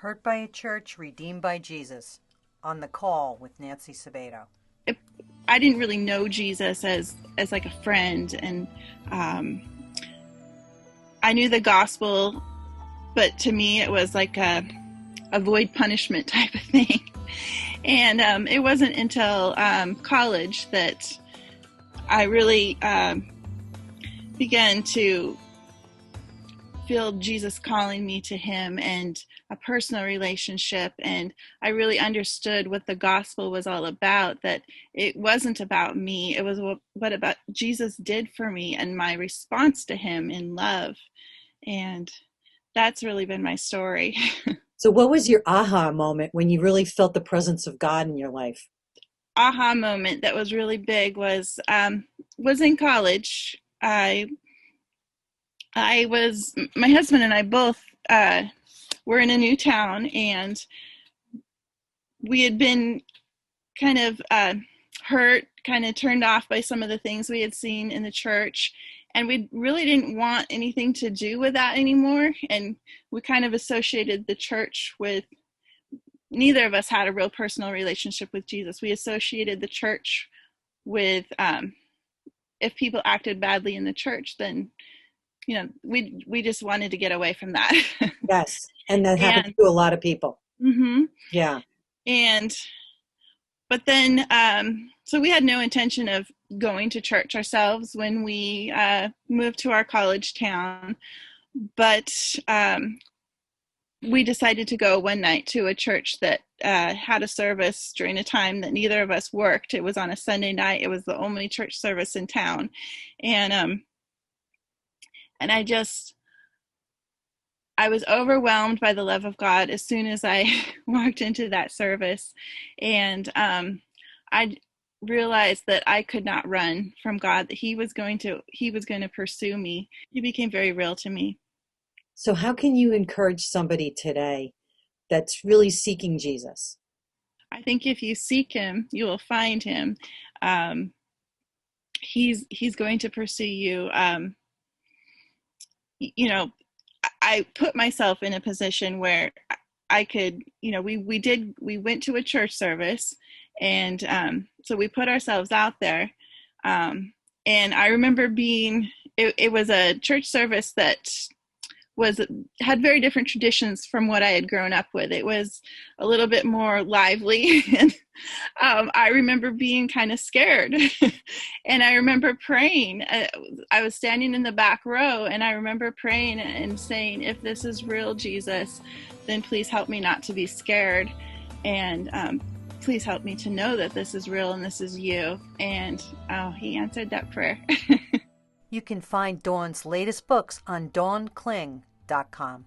Hurt by a Church, Redeemed by Jesus. On the Call with Nancy Sabato. I didn't really know Jesus as like a friend, and um, I knew the gospel, but to me it was like a avoid punishment type of thing. And it wasn't until college that I really began to feel Jesus calling me to him and a personal relationship. And I really understood what the gospel was all about, that it wasn't about me. It was what about Jesus did for me and my response to him in love. And that's really been my story. So, what was your aha moment when you really felt the presence of God in your life? Aha moment that was really big was in college. My husband and I both were in a new town, and we had been kind of hurt, kind of turned off by some of the things we had seen in the church. And we really didn't want anything to do with that anymore. And we kind of associated the church with, neither of us had a real personal relationship with Jesus. We associated the church with, if people acted badly in the church, then we just wanted to get away from that. Yes, and that happens to a lot of people. Mm-hmm. Yeah. But then, so we had no intention of going to church ourselves when we moved to our college town. But we decided to go one night to a church that had a service during a time that neither of us worked. It was on a Sunday night. It was the only church service in town. And I was overwhelmed by the love of God as soon as I walked into that service. And I realized that I could not run from God, that he was going to pursue me. He became very real to me. So, how can you encourage somebody today that's really seeking Jesus? I think if you seek him, you will find him. He's going to pursue you. I put myself in a position where I could, we went to a church service, and so we put ourselves out there. And I remember it was a church service that had very different traditions from what I had grown up with. It was a little bit more lively, and I remember being kind of scared. And I remember praying. I was standing in the back row, and I remember praying and saying, if this is real, Jesus, then please help me not to be scared, and please help me to know that this is real and this is you. And he answered that prayer. You can find Dawn's latest books on dawnklinge.com.